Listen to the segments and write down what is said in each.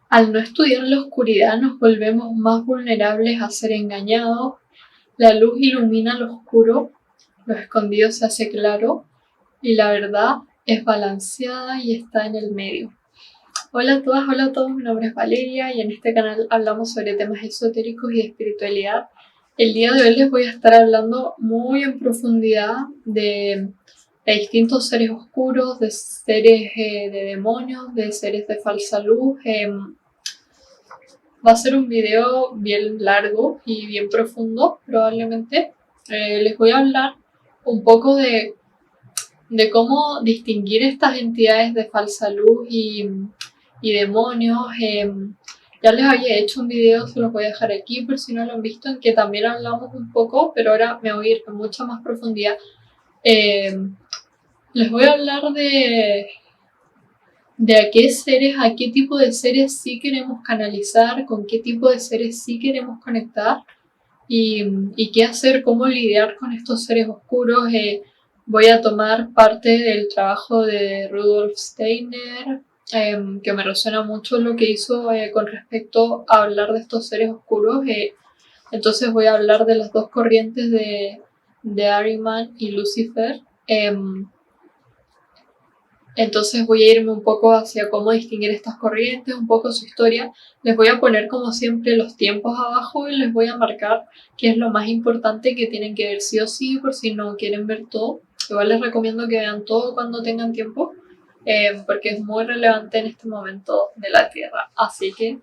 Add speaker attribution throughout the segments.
Speaker 1: Al no estudiar la oscuridad nos volvemos más vulnerables a ser engañados, la luz ilumina lo oscuro, lo escondido se hace claro y la verdad es balanceada y está en el medio. Hola a todas, hola a todos, mi nombre es Valeria y en este canal hablamos sobre temas esotéricos y de espiritualidad. El día de hoy les voy a estar hablando muy en profundidad de distintos seres oscuros, de seres de demonios, de seres de falsa luz. Va a ser un video bien largo y bien profundo, probablemente. Les voy a hablar un poco de cómo distinguir estas entidades de falsa luz y demonios. Ya les había hecho un video, se los voy a dejar aquí por si no lo han visto, en que también hablamos un poco, pero ahora me voy a ir con mucha más profundidad. Eh, Les voy a hablar de a qué seres, a qué tipo de seres sí queremos canalizar, con qué tipo de seres sí queremos conectar y qué hacer, cómo lidiar con estos seres oscuros. Voy a tomar parte del trabajo de Rudolf Steiner, que me resuena mucho lo que hizo con respecto a hablar de estos seres oscuros. Entonces voy a hablar de las dos corrientes de Ahriman y Lucifer. Entonces voy a irme un poco hacia cómo distinguir estas corrientes, un poco su historia. Les voy a poner como siempre los tiempos abajo y les voy a marcar qué es lo más importante que tienen que ver sí o sí por si no quieren ver todo. Igual les recomiendo que vean todo cuando tengan tiempo porque es muy relevante en este momento de la Tierra. Así que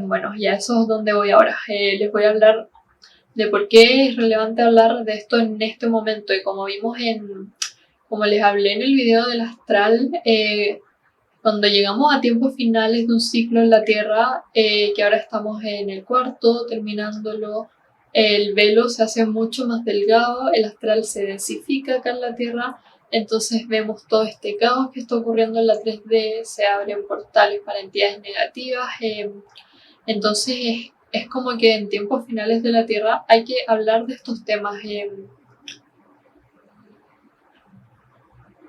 Speaker 1: bueno, ya eso es donde voy ahora. Les voy a hablar de por qué es relevante hablar de esto en este momento y como les hablé en el video del astral, cuando llegamos a tiempos finales de un ciclo en la Tierra, que ahora estamos en el cuarto, terminándolo, el velo se hace mucho más delgado, el astral se densifica acá en la Tierra, entonces vemos todo este caos que está ocurriendo en la 3D, se abren portales para entidades negativas, entonces es como que en tiempos finales de la Tierra hay que hablar de estos temas.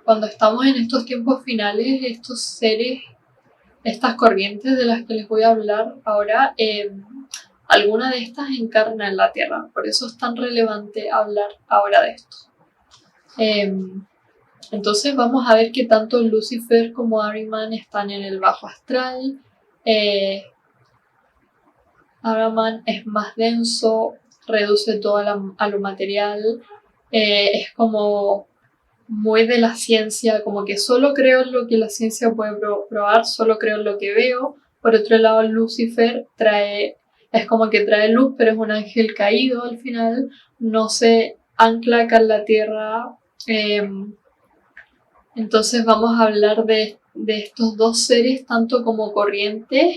Speaker 1: Cuando estamos en estos tiempos finales, estos seres, estas corrientes de las que les voy a hablar ahora, alguna de estas encarna en la Tierra. Por eso es tan relevante hablar ahora de esto. Eh, entonces vamos a ver que tanto Lucifer como Ahriman están en el bajo astral. Ahriman es más denso, reduce todo a lo material. Es como muy de la ciencia, como que solo creo en lo que la ciencia puede probar, solo creo en lo que veo. Por otro lado, Lucifer es como que trae luz, pero es un ángel caído al final, no se ancla acá en la tierra. Eh, entonces vamos a hablar de estos dos seres, tanto como corrientes,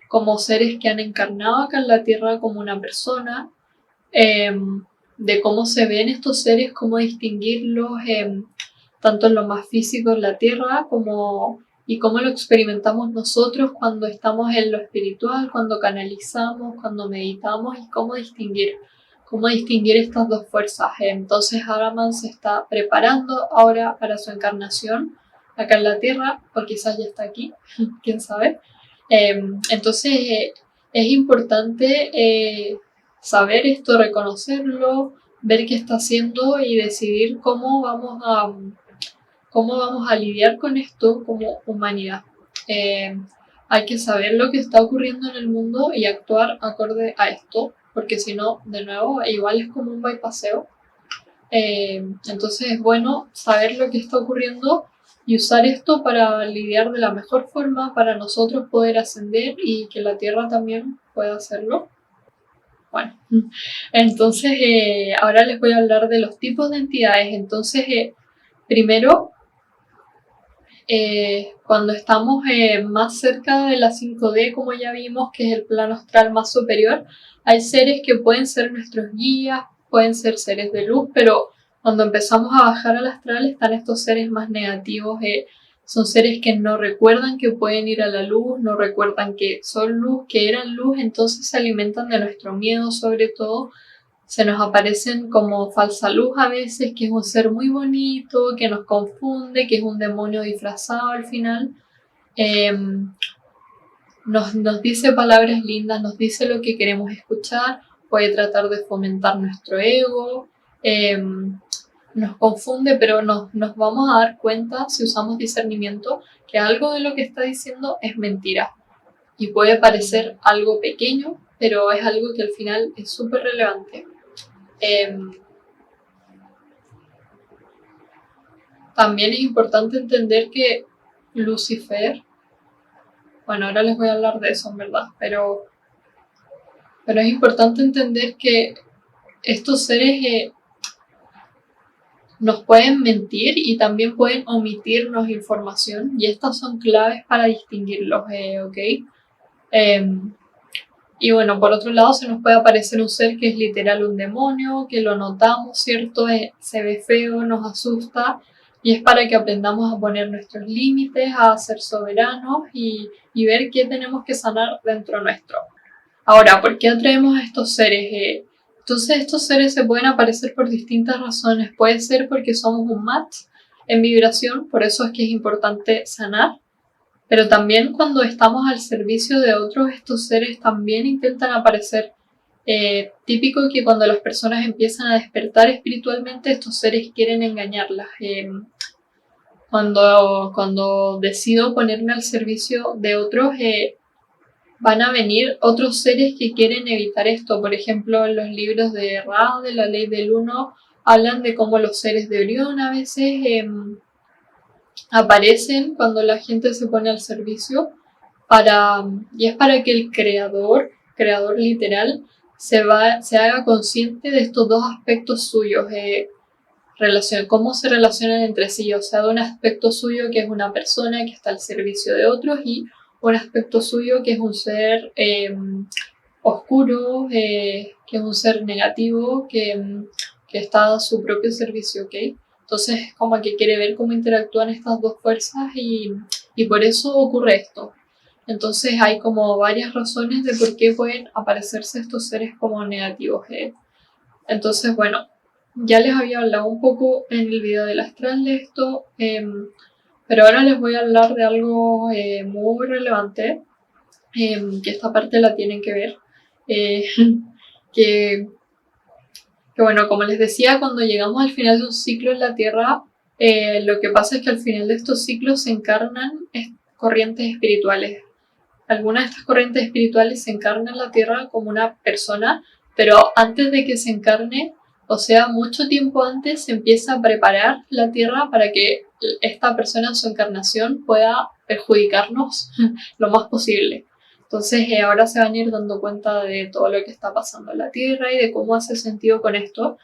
Speaker 1: como seres que han encarnado acá en la tierra como una persona. Eh, de cómo se ven estos seres, cómo distinguirlos, tanto en lo más físico en la Tierra y cómo lo experimentamos nosotros cuando estamos en lo espiritual, cuando canalizamos, cuando meditamos y cómo distinguir estas dos fuerzas. Entonces Araman se está preparando ahora para su encarnación acá en la Tierra, o quizás ya está aquí, quién sabe. Entonces es importante saber esto, reconocerlo, ver qué está haciendo y decidir cómo vamos a lidiar con esto como humanidad. Eh, Hay que saber lo que está ocurriendo en el mundo y actuar acorde a esto, porque si no, de nuevo, igual es como un bypasseo. Entonces es bueno saber lo que está ocurriendo y usar esto para lidiar de la mejor forma para nosotros poder ascender y que la Tierra también pueda hacerlo. Bueno, entonces ahora les voy a hablar de los tipos de entidades. Entonces, primero, cuando estamos más cerca de la 5D, como ya vimos, que es el plano astral más superior, hay seres que pueden ser nuestros guías, pueden ser seres de luz, pero cuando empezamos a bajar al astral están estos seres más negativos. Son seres que no recuerdan que pueden ir a la luz, no recuerdan que son luz, que eran luz, entonces se alimentan de nuestro miedo sobre todo. Se nos aparecen como falsa luz a veces, que es un ser muy bonito, que nos confunde, que es un demonio disfrazado al final. Eh, nos dice palabras lindas, nos dice lo que queremos escuchar, puede tratar de fomentar nuestro ego, nos confunde, pero nos vamos a dar cuenta, si usamos discernimiento, que algo de lo que está diciendo es mentira. Y puede parecer algo pequeño, pero es algo que al final es súper relevante. También es importante entender que Lucifer, bueno, ahora les voy a hablar de eso en verdad, pero es importante entender que estos seres nos pueden mentir y también pueden omitirnos información, y estas son claves para distinguirlos, ¿ok? Y bueno, por otro lado se nos puede aparecer un ser que es literal un demonio, que lo notamos, ¿cierto? Se ve feo, nos asusta, y es para que aprendamos a poner nuestros límites, a ser soberanos y ver qué tenemos que sanar dentro nuestro. Ahora, ¿por qué atraemos a estos seres? Entonces estos seres se pueden aparecer por distintas razones. Puede ser porque somos un match en vibración, por eso es que es importante sanar. Pero también cuando estamos al servicio de otros, estos seres también intentan aparecer. Típico que cuando las personas empiezan a despertar espiritualmente, estos seres quieren engañarlas. Cuando decido ponerme al servicio de otros, van a venir otros seres que quieren evitar esto. Por ejemplo, en los libros de Ra, de la ley del uno, hablan de cómo los seres de Orión a veces aparecen cuando la gente se pone al servicio y es para que el creador literal, se haga consciente de estos dos aspectos suyos, cómo se relacionan entre sí, o sea, de un aspecto suyo que es una persona que está al servicio de otros y un aspecto suyo que es un ser oscuro, que es un ser negativo, que está a su propio servicio, ¿ok? Entonces, como que quiere ver cómo interactúan estas dos fuerzas y por eso ocurre esto. Entonces hay como varias razones de por qué pueden aparecerse estos seres como negativos. Entonces, bueno, ya les había hablado un poco en el video del astral de esto, pero ahora les voy a hablar de algo muy relevante, que esta parte la tienen que ver. Que bueno, como les decía, cuando llegamos al final de un ciclo en la Tierra, lo que pasa es que al final de estos ciclos se encarnan corrientes espirituales. Algunas de estas corrientes espirituales se encarnan en la Tierra como una persona, pero antes de que se encarne, o sea, mucho tiempo antes, se empieza a preparar la Tierra para que esta persona en su encarnación pueda perjudicarnos lo más posible. Entonces ahora se van a ir dando cuenta de todo lo que está pasando en la Tierra y de cómo hace sentido con esto.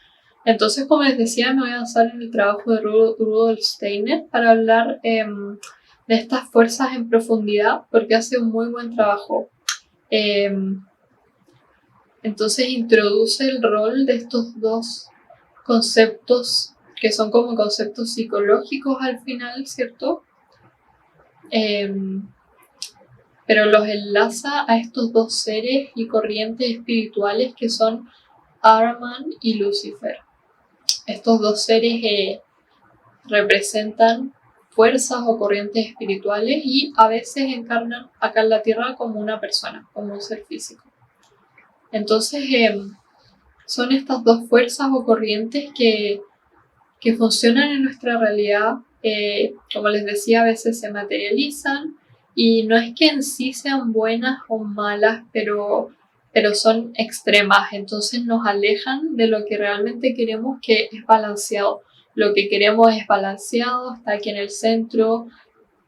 Speaker 1: Entonces, como les decía, me voy a basar en el trabajo de Rudolf Steiner para hablar de estas fuerzas en profundidad, porque hace un muy buen trabajo. Entonces introduce el rol de estos dos conceptos que son como conceptos psicológicos al final, ¿cierto? Pero los enlaza a estos dos seres y corrientes espirituales que son Ahriman y Lucifer. Estos dos seres representan fuerzas o corrientes espirituales y a veces encarnan acá en la Tierra como una persona, como un ser físico. Entonces son estas dos fuerzas o corrientes que funcionan en nuestra realidad. Como les decía, a veces se materializan y no es que en sí sean buenas o malas, pero son extremas, entonces nos alejan de lo que realmente queremos, que es balanceado. Lo que queremos es balanceado, está aquí en el centro,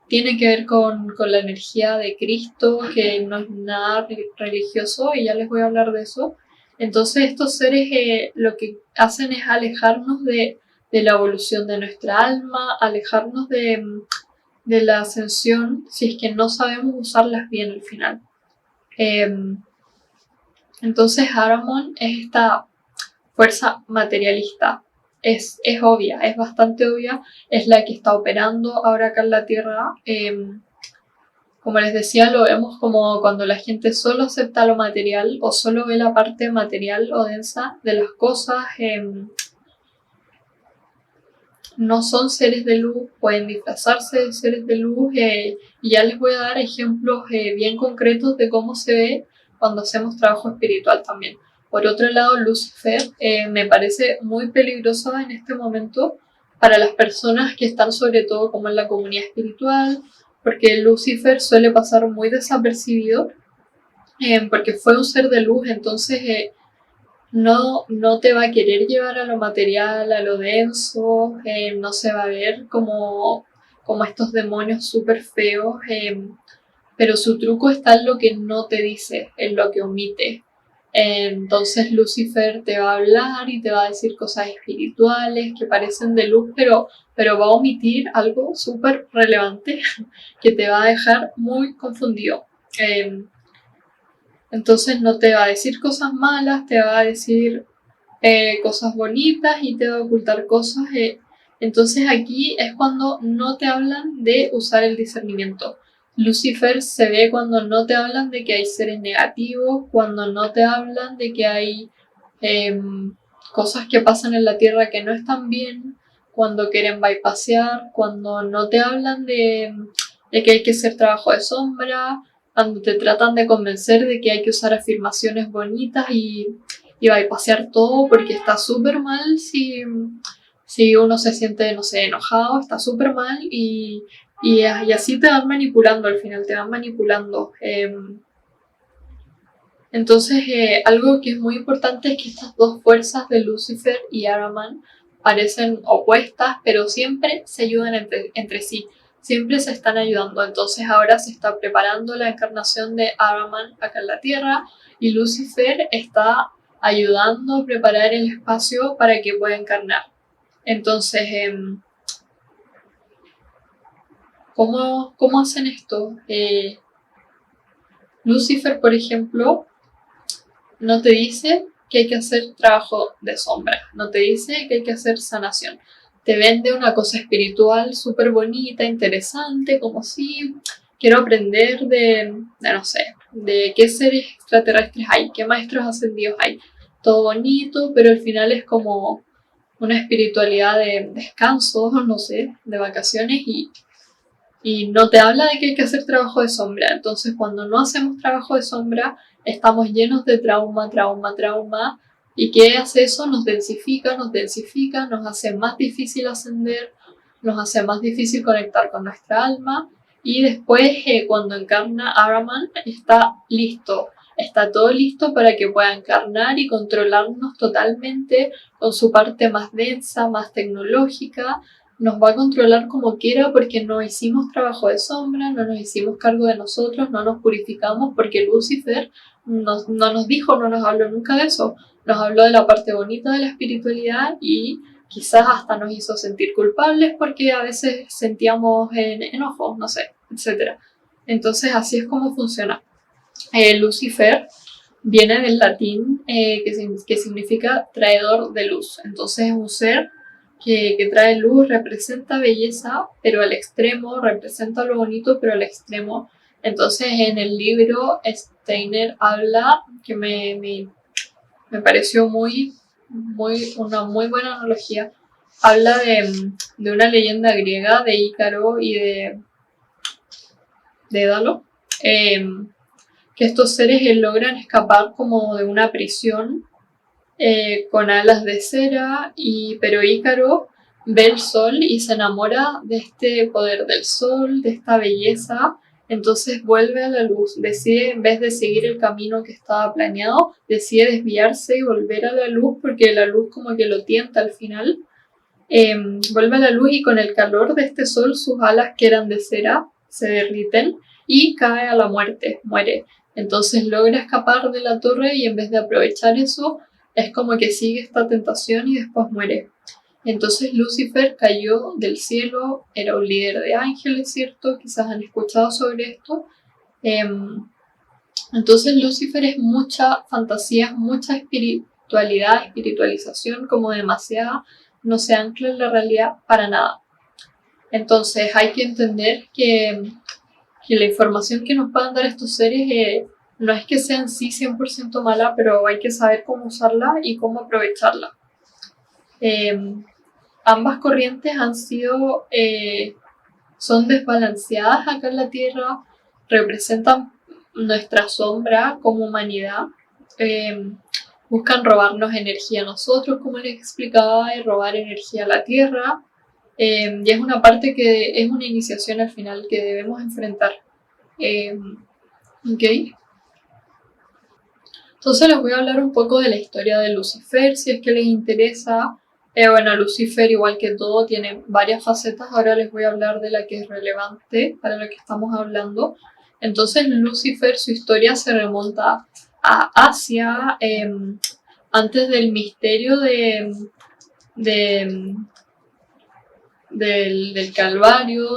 Speaker 1: tiene que ver con la energía de Cristo, que no es nada religioso, y ya les voy a hablar de eso. Entonces estos seres lo que hacen es alejarnos de la evolución de nuestra alma, alejarnos de la ascensión, si es que no sabemos usarlas bien al final. Entonces Ahriman es esta fuerza materialista. Es obvia, es bastante obvia, es la que está operando ahora acá en la Tierra. Como les decía, lo vemos como cuando la gente solo acepta lo material o solo ve la parte material o densa de las cosas. no son seres de luz, pueden disfrazarse de seres de luz y ya les voy a dar ejemplos bien concretos de cómo se ve cuando hacemos trabajo espiritual también. Por otro lado, Lucifer me parece muy peligrosa en este momento para las personas que están sobre todo como en la comunidad espiritual, porque Lucifer suele pasar muy desapercibido, porque fue un ser de luz, entonces no te va a querer llevar a lo material, a lo denso, no se va a ver como estos demonios súper feos, pero su truco está en lo que no te dice, en lo que omite. Entonces Lucifer te va a hablar y te va a decir cosas espirituales que parecen de luz, pero va a omitir algo súper relevante que te va a dejar muy confundido. Entonces no te va a decir cosas malas, te va a decir cosas bonitas y te va a ocultar cosas. Entonces aquí es cuando no te hablan de usar el discernimiento. Lucifer se ve cuando no te hablan de que hay seres negativos, cuando no te hablan de que hay cosas que pasan en la Tierra que no están bien, cuando quieren bypassear, cuando no te hablan de que hay que hacer trabajo de sombra, cuando te tratan de convencer de que hay que usar afirmaciones bonitas y bypassear todo porque está súper mal si uno se siente, no sé, enojado, está súper mal y así te van manipulando al final, te van manipulando. Entonces, algo que es muy importante es que estas dos fuerzas de Lucifer y Ahriman parecen opuestas, pero siempre se ayudan entre sí, siempre se están ayudando. Entonces, ahora se está preparando la encarnación de Ahriman acá en la Tierra y Lucifer está ayudando a preparar el espacio para que pueda encarnar. Entonces, ¿cómo hacen esto? Lucifer, por ejemplo, no te dice que hay que hacer trabajo de sombra, no te dice que hay que hacer sanación. Te vende una cosa espiritual súper bonita, interesante, como si quiero aprender no sé, de qué seres extraterrestres hay, qué maestros ascendidos hay. Todo bonito, pero al final es como una espiritualidad de descanso, no sé, de vacaciones y no te habla de que hay que hacer trabajo de sombra. Entonces, cuando no hacemos trabajo de sombra, estamos llenos de trauma, trauma, trauma. ¿Y qué hace eso? Nos densifica, nos hace más difícil ascender, nos hace más difícil conectar con nuestra alma. Y después, cuando encarna Ahriman, está listo. Está todo listo para que pueda encarnar y controlarnos totalmente con su parte más densa, más tecnológica, nos va a controlar como quiera porque no hicimos trabajo de sombra, no nos hicimos cargo de nosotros, no nos purificamos porque Lucifer no nos dijo, no nos habló nunca de eso. Nos habló de la parte bonita de la espiritualidad y quizás hasta nos hizo sentir culpables porque a veces sentíamos enojo, no sé, etc. Entonces así es como funciona. Lucifer viene del latín que significa traidor de luz. Entonces es un ser que trae luz, representa belleza, pero al extremo, representa lo bonito, pero al extremo. Entonces en el libro Steiner habla, que me pareció una muy buena analogía, habla de una leyenda griega de Ícaro y de Dédalo, que estos seres logran escapar como de una prisión con alas de cera, pero Ícaro ve el sol y se enamora de este poder del sol, de esta belleza, entonces vuelve a la luz, decide, en vez de seguir el camino que estaba planeado, decide desviarse y volver a la luz porque la luz como que lo tienta al final. Vuelve a la luz y con el calor de este sol sus alas que eran de cera se derriten y cae a la muerte, muere. Entonces logra escapar de la torre y en vez de aprovechar eso, es como que sigue esta tentación y después muere. Entonces Lucifer cayó del cielo, era un líder de ángeles, ¿cierto? Quizás han escuchado sobre esto. Entonces Lucifer es mucha fantasía, mucha espiritualidad, espiritualización, como demasiada, no se ancla en la realidad para nada. Entonces hay que entender que la información que nos puedan dar estos seres no es que sea en sí 100% mala, pero hay que saber cómo usarla y cómo aprovecharla. ambas corrientes son desbalanceadas acá en la Tierra, representan nuestra sombra como humanidad, buscan robarnos energía a nosotros, como les explicaba, y robar energía a la Tierra, y es una parte que es una iniciación al final que debemos enfrentar. ¿Ok? Entonces les voy a hablar un poco de la historia de Lucifer, si es que les interesa. Bueno, Lucifer, igual que todo, tiene varias facetas. Ahora les voy a hablar de la que es relevante para lo que estamos hablando. Entonces, Lucifer, su historia se remonta a Asia, antes del misterio del Calvario,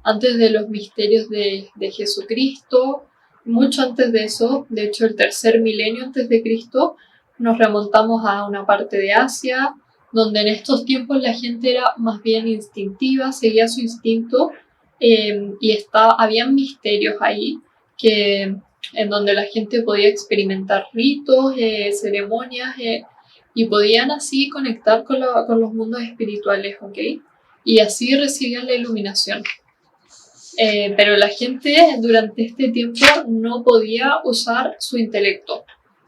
Speaker 1: antes de los misterios de Jesucristo, mucho antes de eso, de hecho el tercer milenio antes de Cristo, nos remontamos a una parte de Asia, donde en estos tiempos la gente era más bien instintiva, seguía su instinto, y habían misterios ahí en donde la gente podía experimentar ritos, ceremonias, y podían así conectar con los mundos espirituales, ¿ok? Y así recibían la iluminación. Pero la gente durante este tiempo no podía usar su intelecto,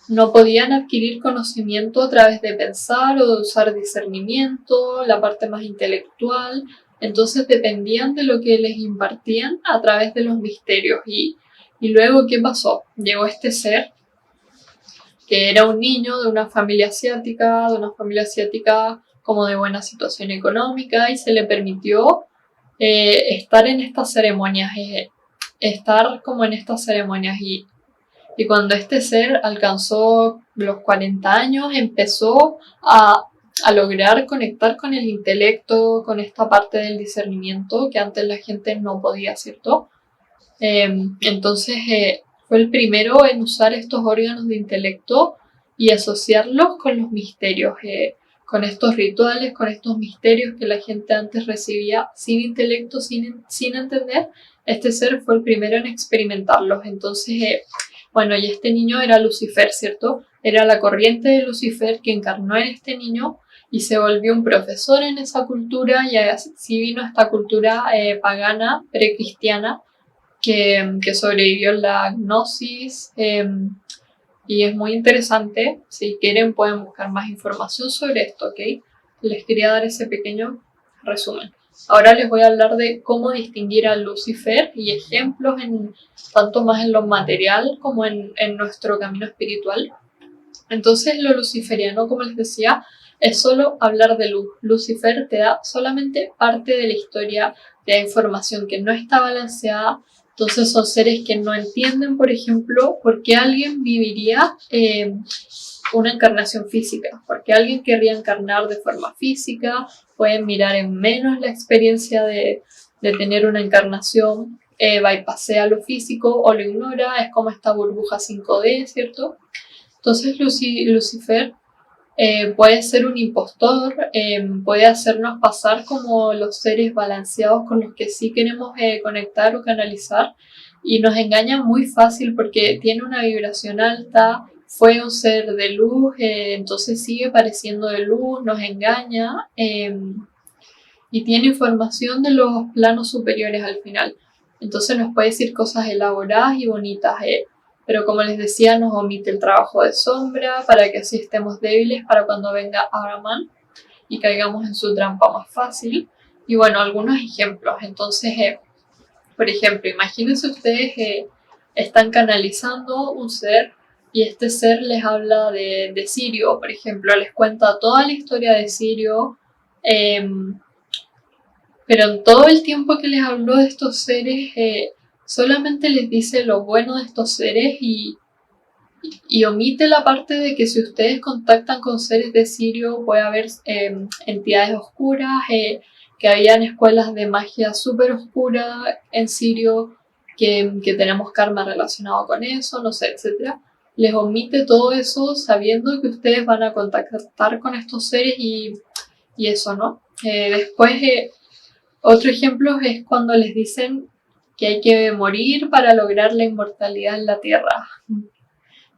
Speaker 1: no podían adquirir conocimiento a través de pensar o de usar discernimiento, la parte más intelectual, entonces dependían de lo que les impartían a través de los misterios. Y luego, ¿qué pasó? Llegó este ser que era un niño de una familia asiática, como de buena situación económica, y se le permitió estar en estas ceremonias, estar como en estas ceremonias. Y cuando este ser alcanzó los 40 años, empezó a lograr conectar con el intelecto, con esta parte del discernimiento que antes la gente no podía, ¿cierto? Entonces fue el primero en usar estos órganos de intelecto y asociarlos con los misterios, con estos rituales, con estos misterios que la gente antes recibía sin intelecto, sin entender. Este ser fue el primero en experimentarlos. Entonces, bueno, y este niño era Lucifer, ¿cierto? Era la corriente de Lucifer que encarnó en este niño y se volvió un profesor en esa cultura, y así vino esta cultura pagana, precristiana, que sobrevivió en la gnosis, y es muy interesante. Si quieren pueden buscar más información sobre esto, ¿ok? Les quería dar ese pequeño resumen. Ahora les voy a hablar de cómo distinguir a Lucifer y ejemplos tanto más en lo material como en nuestro camino espiritual. Entonces lo luciferiano, como les decía, es solo hablar de luz. Lucifer te da solamente parte de la historia, te da información que no está balanceada. Entonces son seres que no entienden, por ejemplo, por qué alguien viviría una encarnación física, porque alguien querría encarnar de forma física, pueden mirar en menos la experiencia de tener una encarnación, bypassea lo físico o lo ignora, es como esta burbuja 5D, ¿cierto? Entonces Lucifer puede ser un impostor, puede hacernos pasar como los seres balanceados con los que sí queremos conectar o canalizar, y nos engaña muy fácil porque tiene una vibración alta, fue un ser de luz, entonces sigue pareciendo de luz, nos engaña, y tiene información de los planos superiores al final. Entonces nos puede decir cosas elaboradas y bonitas, pero como les decía, nos omite el trabajo de sombra para que así estemos débiles para cuando venga Ahriman y caigamos en su trampa más fácil. Y bueno, algunos ejemplos. Entonces, por ejemplo, imagínense ustedes están canalizando un ser y este ser les habla de Sirio, por ejemplo, les cuenta toda la historia de Sirio, pero en todo el tiempo que les habló de estos seres, solamente les dice lo bueno de estos seres y omite la parte de que si ustedes contactan con seres de Sirio puede haber entidades oscuras, que habían escuelas de magia súper oscura en Sirio, que tenemos karma relacionado con eso, no sé, etc. Les omite todo eso sabiendo que ustedes van a contactar con estos seres y eso, ¿no? Después, otro ejemplo es cuando les dicen que hay que morir para lograr la inmortalidad en la Tierra.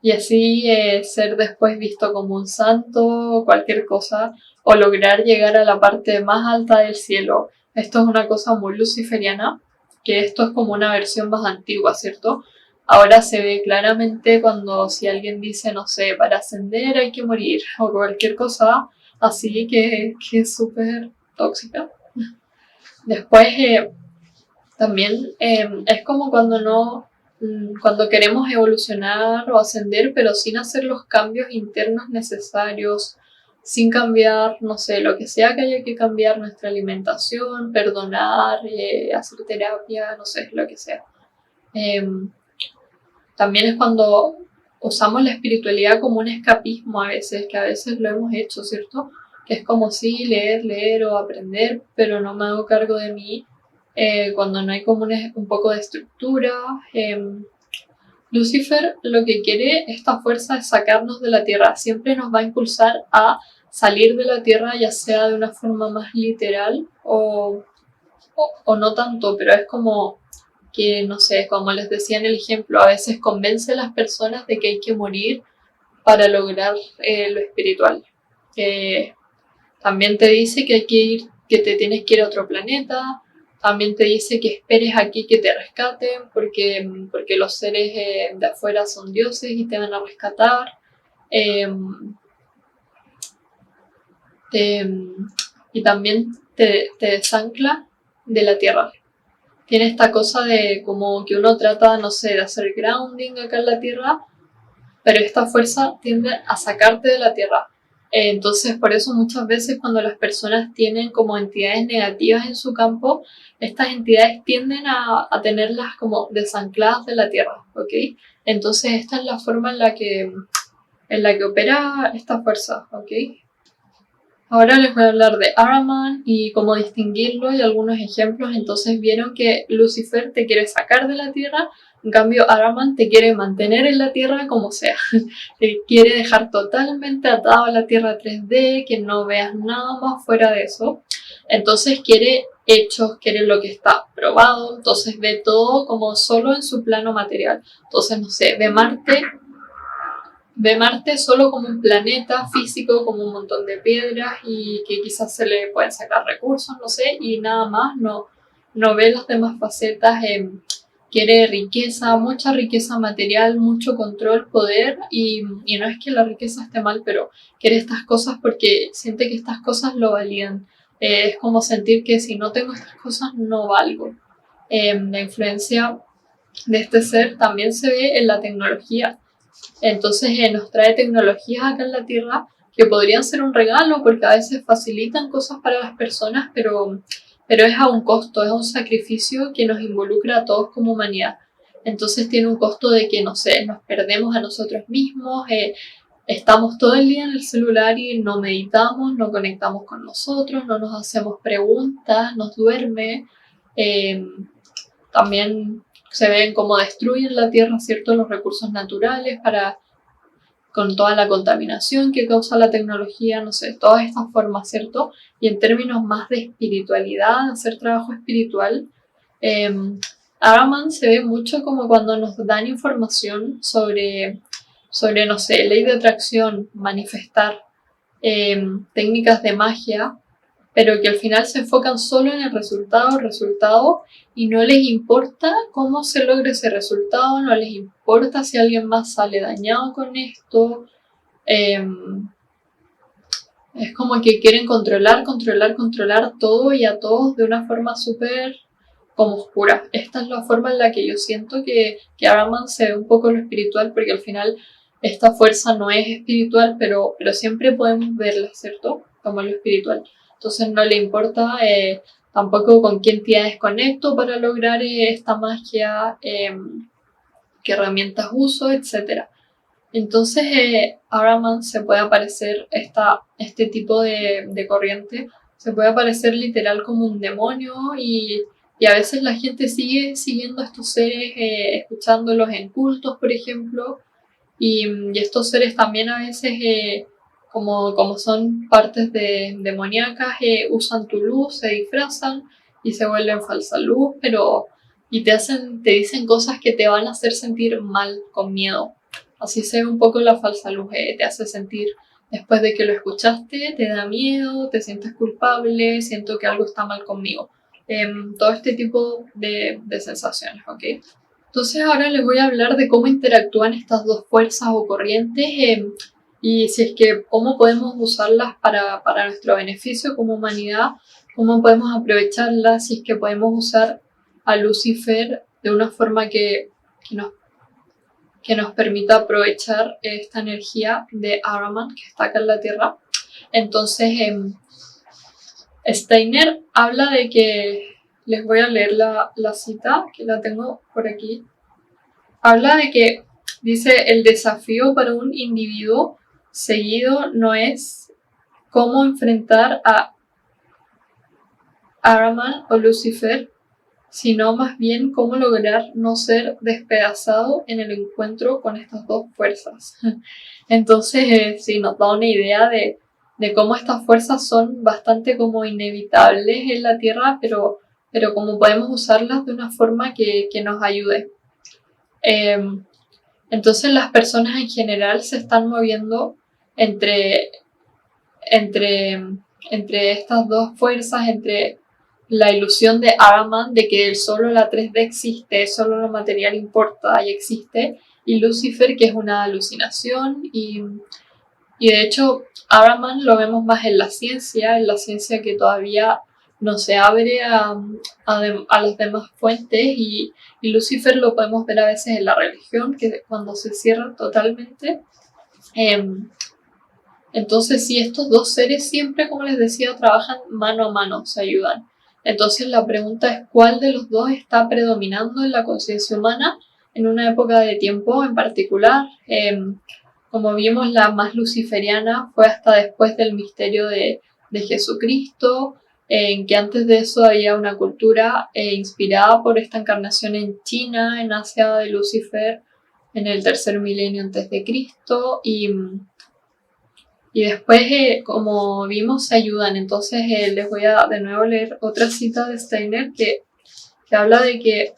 Speaker 1: y así ser después visto como un santo o cualquier cosa, o lograr llegar a la parte más alta del cielo. Esto es una cosa muy luciferiana, que esto es como una versión más antigua, ¿cierto? Ahora se ve claramente cuando si alguien dice, no sé, para ascender hay que morir, o cualquier cosa así que es súper tóxica. Después también es como cuando no, cuando queremos evolucionar o ascender, pero sin hacer los cambios internos necesarios, sin cambiar, no sé, lo que sea que haya que cambiar, nuestra alimentación, perdonar, hacer terapia, no sé, lo que sea. También es cuando usamos la espiritualidad como un escapismo a veces, que a veces lo hemos hecho, ¿cierto? Que es como sí, leer o aprender, pero no me hago cargo de mí. Cuando no hay como un poco de estructura. Lucifer lo que quiere, esta fuerza, es sacarnos de la Tierra. Siempre nos va a impulsar a salir de la Tierra, ya sea de una forma más literal o no tanto, pero es como que, no sé, como les decía en el ejemplo, a veces convence a las personas de que hay que morir para lograr lo espiritual. También te dice que hay que ir, que te tienes que ir a otro planeta. También te dice que esperes aquí que te rescaten, porque los seres de afuera son dioses y te van a rescatar. Eh, te- y también te desancla de la tierra. Tiene esta cosa de como que uno trata, no sé, de hacer grounding acá en la tierra, pero esta fuerza tiende a sacarte de la tierra. Entonces, por eso muchas veces cuando las personas tienen como entidades negativas en su campo, estas entidades tienden a tenerlas como desancladas de la tierra, ¿ok? Entonces, esta es la forma en la que opera esta fuerza, ¿ok? Ahora les voy a hablar de Ahriman y cómo distinguirlo y algunos ejemplos. Entonces vieron que Lucifer te quiere sacar de la Tierra, en cambio Ahriman te quiere mantener en la Tierra como sea. Te quiere dejar totalmente atado a la Tierra 3D, que no veas nada más fuera de eso. Entonces quiere hechos, quiere lo que está probado, entonces ve todo como solo en su plano material. Entonces, no sé, ve Marte solo como un planeta físico, como un montón de piedras y que quizás se le pueden sacar recursos, no sé, y nada más, no ve las demás facetas. Quiere riqueza, mucha riqueza material, mucho control, poder, y no es que la riqueza esté mal, pero quiere estas cosas porque siente que estas cosas lo validan. Es como sentir que si no tengo estas cosas no valgo. La influencia de este ser también se ve en la tecnología. Entonces nos trae tecnologías acá en la Tierra que podrían ser un regalo porque a veces facilitan cosas para las personas, pero es a un costo, es un sacrificio que nos involucra a todos como humanidad. Entonces tiene un costo de que, no sé, nos perdemos a nosotros mismos, estamos todo el día en el celular y no meditamos, no conectamos con nosotros, no nos hacemos preguntas, nos duerme. Eh, También se ven cómo destruyen la tierra, ¿cierto? Los recursos naturales con toda la contaminación que causa la tecnología, no sé, todas estas formas, ¿cierto? Y en términos más de espiritualidad, hacer trabajo espiritual, eh, Araman se ve mucho como cuando nos dan información sobre, no sé, ley de atracción, manifestar, técnicas de magia, pero que al final se enfocan solo en el resultado, y no les importa cómo se logra ese resultado, no les importa si alguien más sale dañado con esto. Eh, es como que quieren controlar todo y a todos de una forma súper como oscura. Esta es la forma en la que yo siento que Araman se ve un poco lo espiritual, porque al final esta fuerza no es espiritual, pero siempre podemos verla, ¿cierto? Como lo espiritual. Entonces no le importa tampoco con qué entidades conecto para lograr esta magia, qué herramientas uso, etcétera. Entonces, Araman se puede aparecer, este tipo de corriente, se puede aparecer literal como un demonio, y a veces la gente sigue siguiendo a estos seres, escuchándolos en cultos, por ejemplo, y estos seres también a veces, como son partes demoníacas, usan tu luz, se disfrazan y se vuelven falsa luz, y te dicen cosas que te van a hacer sentir mal, con miedo. así se ve un poco la falsa luz, te hace sentir, después de que lo escuchaste, te da miedo, te sientes culpable, siento que algo está mal conmigo. Todo este tipo de sensaciones, ¿ok? Entonces ahora les voy a hablar de cómo interactúan estas dos fuerzas o corrientes y si es que cómo podemos usarlas para nuestro beneficio como humanidad, cómo podemos aprovecharlas, si es que podemos usar a Lucifer de una forma que nos permita aprovechar esta energía de Ahriman que está acá en la Tierra. Entonces, Steiner habla de que, les voy a leer la cita, que la tengo por aquí. Habla de que, dice, el desafío para un individuo seguido no es cómo enfrentar a Ahriman o Lucifer, sino más bien cómo lograr no ser despedazado en el encuentro con estas dos fuerzas. Entonces, sí, nos da una idea de cómo estas fuerzas son bastante como inevitables en la Tierra, pero cómo podemos usarlas de una forma que nos ayude. Entonces las personas en general se están moviendo entre estas dos fuerzas, entre la ilusión de Ahriman de que solo la 3D existe, solo lo material importa y existe, y Lucifer, que es una alucinación, y de hecho Ahriman lo vemos más en la ciencia que todavía no se abre a las demás fuentes, y Lucifer lo podemos ver a veces en la religión, que cuando se cierra totalmente. Entonces, sí, estos dos seres siempre, como les decía, trabajan mano a mano, se ayudan. Entonces, la pregunta es cuál de los dos está predominando en la conciencia humana en una época de tiempo en particular. Como vimos, la más luciferiana fue hasta después del misterio de Jesucristo, en que antes de eso había una cultura inspirada por esta encarnación en China, en Asia de Lucifer, en el tercer milenio antes de Cristo, y después, como vimos, se ayudan. Entonces, les voy a de nuevo leer otra cita de Steiner que habla de que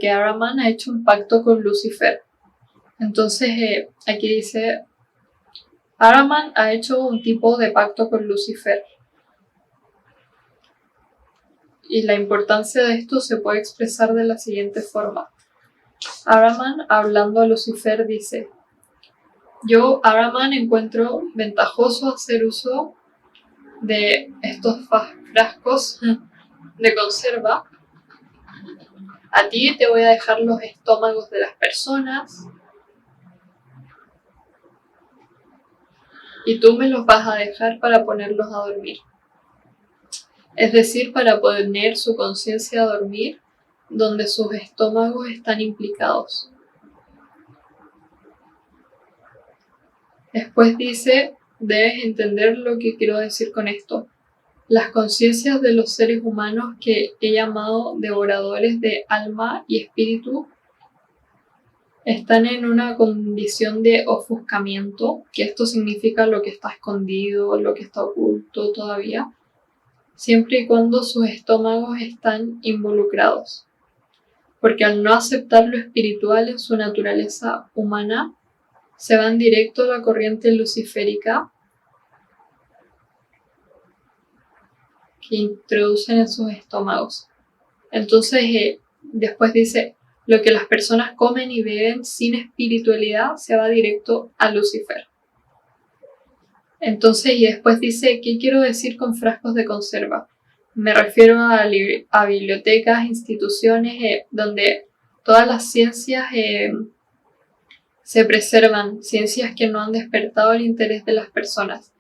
Speaker 1: Ahriman ha hecho un pacto con Lucifer. Entonces, aquí dice, Ahriman ha hecho un tipo de pacto con Lucifer. Y la importancia de esto se puede expresar de la siguiente forma. Ahriman, hablando a Lucifer, dice: yo, Ahriman, encuentro ventajoso hacer uso de estos frascos de conserva. A ti te voy a dejar los estómagos de las personas y tú me los vas a dejar para ponerlos a dormir. Es decir, para poner su conciencia a dormir donde sus estómagos están implicados. Después dice, debes entender lo que quiero decir con esto. Las conciencias de los seres humanos que he llamado devoradores de alma y espíritu están en una condición de ofuscamiento, que esto significa lo que está escondido, lo que está oculto todavía, siempre y cuando sus estómagos están involucrados. Porque al no aceptar lo espiritual en su naturaleza humana, se van directo a la corriente luciférica que introducen en sus estómagos. Entonces, después dice, lo que las personas comen y beben sin espiritualidad se va directo a Lucifer. Entonces, y después dice, ¿qué quiero decir con frascos de conserva? Me refiero a bibliotecas, instituciones donde todas las ciencias se preservan, ciencias que no han despertado el interés de las personas.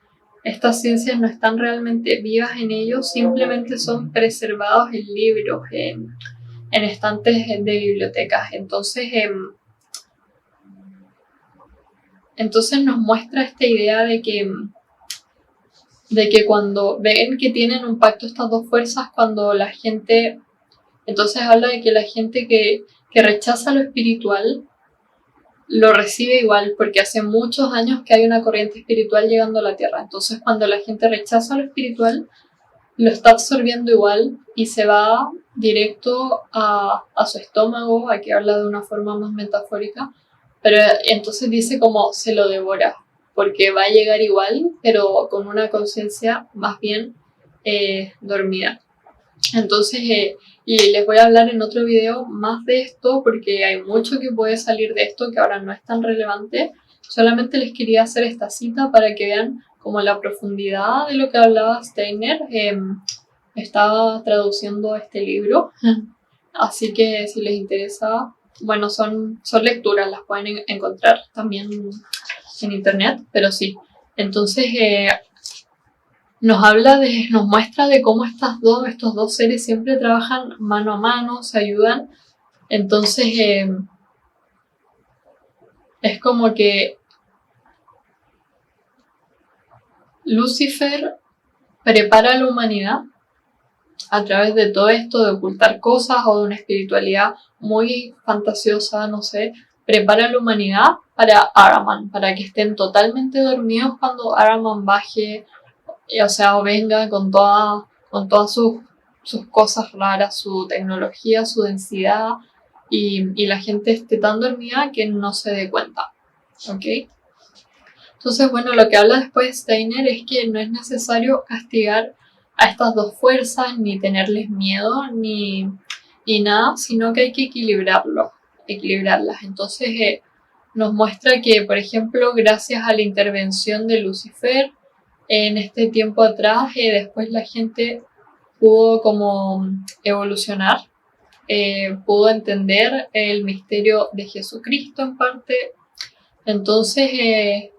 Speaker 1: Estas ciencias no están realmente vivas en ellos, simplemente son preservados en libros, en estantes de bibliotecas. Entonces nos muestra esta idea de que cuando ven que tienen un pacto estas dos fuerzas, cuando la gente, entonces habla de que la gente que rechaza lo espiritual lo recibe igual, porque hace muchos años que hay una corriente espiritual llegando a la Tierra. Entonces cuando la gente rechaza lo espiritual, lo está absorbiendo igual y se va directo a su estómago. Aquí habla de una forma más metafórica, Pero entonces dice como se lo devora, porque va a llegar igual, pero con una conciencia más bien dormida. Entonces, y les voy a hablar en otro video más de esto, porque hay mucho que puede salir de esto que ahora no es tan relevante. Solamente les quería hacer esta cita para que vean como la profundidad de lo que hablaba Steiner. Estaba traduciendo este libro, así que si les interesa, bueno, son lecturas, las pueden encontrar también en internet, pero sí. Entonces, nos muestra de cómo estos dos seres siempre trabajan mano a mano, se ayudan. Entonces, es como que Lucifer prepara a la humanidad a través de todo esto de ocultar cosas o de una espiritualidad muy fantasiosa, no sé, prepara a la humanidad para Ahriman, para que estén totalmente dormidos cuando Ahriman baje, o sea, o venga con todas sus cosas raras, su tecnología, su densidad, y la gente esté tan dormida que no se dé cuenta, ¿ok? Entonces, bueno, lo que habla después Steiner es que no es necesario castigar a estas dos fuerzas, ni tenerles miedo, ni nada, sino que hay que equilibrarlas. Entonces, nos muestra que, por ejemplo, gracias a la intervención de Lucifer, en este tiempo atrás, después la gente pudo como evolucionar, pudo entender el misterio de Jesucristo en parte. Entonces,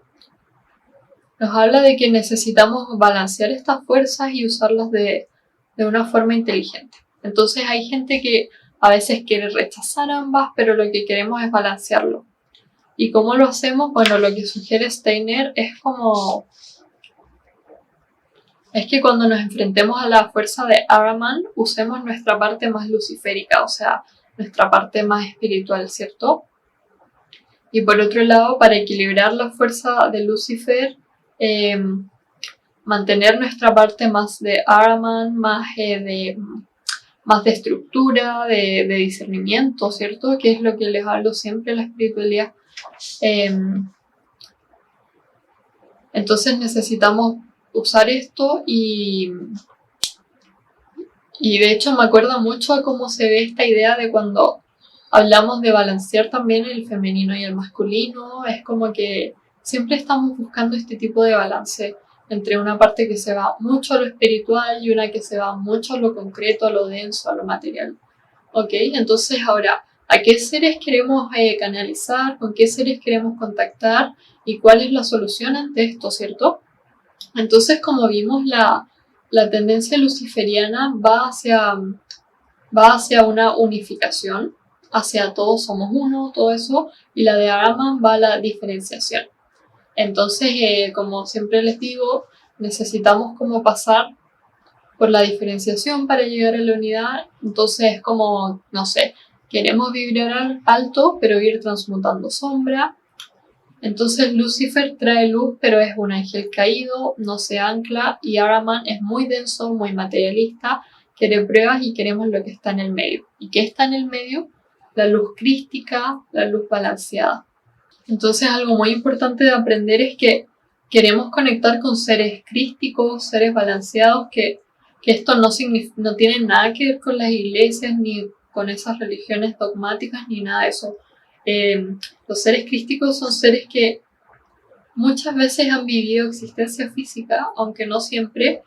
Speaker 1: nos habla de que necesitamos balancear estas fuerzas y usarlas de una forma inteligente. Entonces hay gente que a veces quiere rechazar ambas, pero lo que queremos es balancearlo. ¿Y cómo lo hacemos? Bueno, lo que sugiere Steiner es que cuando nos enfrentemos a la fuerza de Ahriman, usemos nuestra parte más luciférica, o sea, nuestra parte más espiritual, ¿cierto? Y por otro lado, para equilibrar la fuerza de Lucifer, mantener nuestra parte más de Ahriman, más de estructura, de discernimiento, ¿cierto? Que es lo que les hablo siempre en la espiritualidad. Entonces necesitamos usar esto y de hecho me acuerda mucho a cómo se ve esta idea de cuando hablamos de balancear también el femenino y el masculino. Es como que siempre estamos buscando este tipo de balance entre una parte que se va mucho a lo espiritual y una que se va mucho a lo concreto, a lo denso, a lo material. ¿Ok? Entonces ahora, ¿a qué seres queremos canalizar? ¿Con qué seres queremos contactar? ¿Y cuál es la solución ante esto, cierto? Entonces, como vimos, la tendencia luciferiana va hacia una unificación, hacia todos somos uno, todo eso, y la de Ahriman va a la diferenciación. Entonces, como siempre les digo, necesitamos como pasar por la diferenciación para llegar a la unidad. Entonces es como, no sé, queremos vibrar alto, pero ir transmutando sombra. Entonces Lucifer trae luz, pero es un ángel caído, no se ancla, y Ahriman es muy denso, muy materialista, quiere pruebas y queremos lo que está en el medio. ¿Y qué está en el medio? La luz crística, la luz balanceada. Entonces algo muy importante de aprender es que queremos conectar con seres crísticos, seres balanceados, que esto no tiene nada que ver con las iglesias ni con esas religiones dogmáticas ni nada de eso. Los seres crísticos son seres que muchas veces han vivido existencia física, aunque no siempre,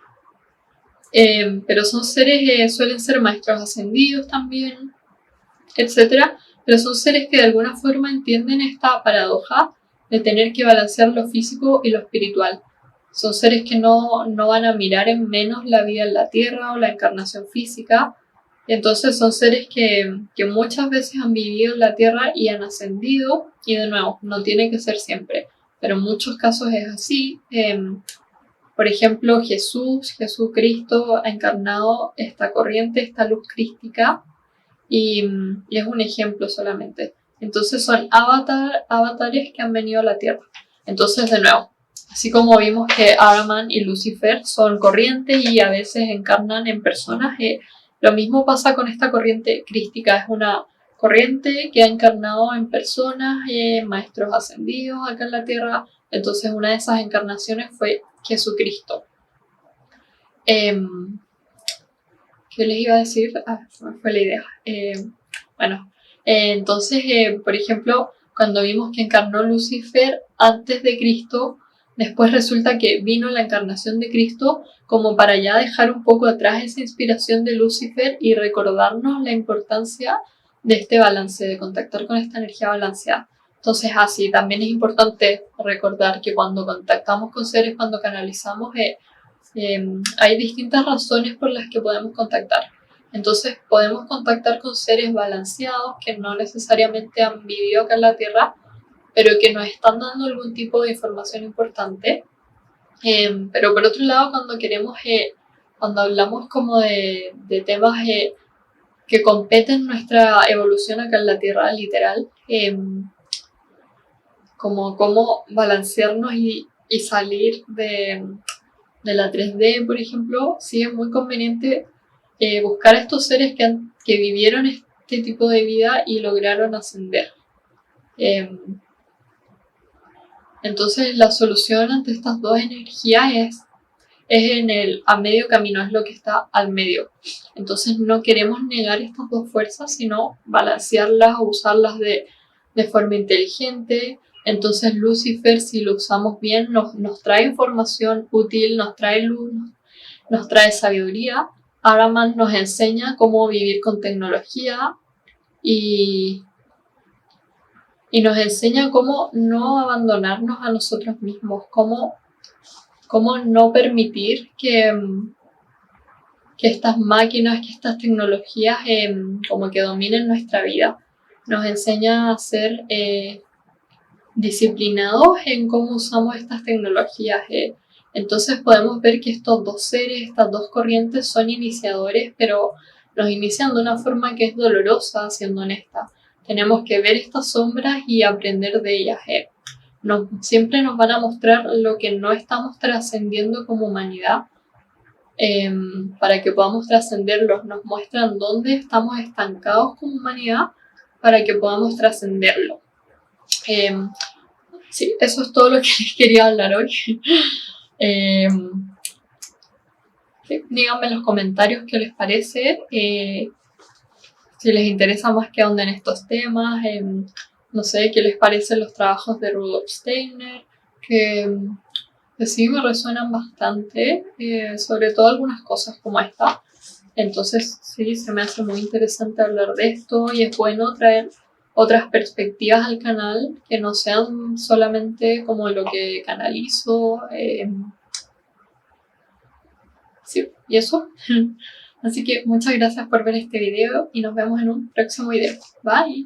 Speaker 1: pero son seres, suelen ser maestros ascendidos también, etcétera, pero son seres que de alguna forma entienden esta paradoja de tener que balancear lo físico y lo espiritual. Son seres que no van a mirar en menos la vida en la tierra o la encarnación física. Entonces son seres que muchas veces han vivido en la tierra y han ascendido, y de nuevo, no tiene que ser siempre, pero en muchos casos es así. Por ejemplo, Jesucristo ha encarnado esta corriente, esta luz crística, y es un ejemplo solamente. Entonces son avatares que han venido a la tierra. Entonces, de nuevo, así como vimos que Ahriman y Lucifer son corrientes y a veces encarnan en personas, lo mismo pasa con esta corriente crística. Es una corriente que ha encarnado en personas, maestros ascendidos acá en la Tierra. Entonces una de esas encarnaciones fue Jesucristo. ¿Qué les iba a decir? Se me fue la idea. Entonces, por ejemplo, cuando vimos que encarnó Lucifer antes de Cristo, después resulta que vino la encarnación de Cristo como para ya dejar un poco atrás esa inspiración de Lucifer y recordarnos la importancia de este balance, de contactar con esta energía balanceada. Entonces, así también es importante recordar que cuando contactamos con seres, cuando canalizamos, hay distintas razones por las que podemos contactar. Entonces podemos contactar con seres balanceados que no necesariamente han vivido acá en la Tierra, pero que nos están dando algún tipo de información importante. Pero por otro lado, cuando hablamos como de temas que competen nuestra evolución acá en la Tierra, literal, como cómo balancearnos y salir de la 3D, por ejemplo, sí es muy conveniente buscar a estos seres que vivieron este tipo de vida y lograron ascender. Entonces la solución ante estas dos energías es a medio camino, es lo que está al medio. Entonces no queremos negar estas dos fuerzas, sino balancearlas o usarlas de forma inteligente. Entonces Lucifer, si lo usamos bien, nos trae información útil, nos trae luz, nos trae sabiduría. Ahraman nos enseña cómo vivir con tecnología y nos enseña cómo no abandonarnos a nosotros mismos, cómo no permitir que estas máquinas, que estas tecnologías como que dominen nuestra vida. Nos enseña a ser disciplinados en cómo usamos estas tecnologías. Entonces podemos ver que estos dos seres, estas dos corrientes son iniciadores, pero nos inician de una forma que es dolorosa, siendo honesta. Tenemos que ver estas sombras y aprender de ellas. Siempre nos van a mostrar lo que no estamos trascendiendo como humanidad, para que podamos trascenderlos. Nos muestran dónde estamos estancados como humanidad para que podamos trascenderlo. Sí, eso es todo lo que les quería hablar hoy. Sí, díganme en los comentarios qué les parece, si les interesa más que ahonden en estos temas, no sé, qué les parecen los trabajos de Rudolf Steiner, que sí me resuenan bastante, sobre todo algunas cosas como esta. Entonces sí, se me hace muy interesante hablar de esto y es bueno traer otras perspectivas al canal que no sean solamente como lo que canalizo. Sí, y eso. Así que muchas gracias por ver este video y nos vemos en un próximo video. Bye.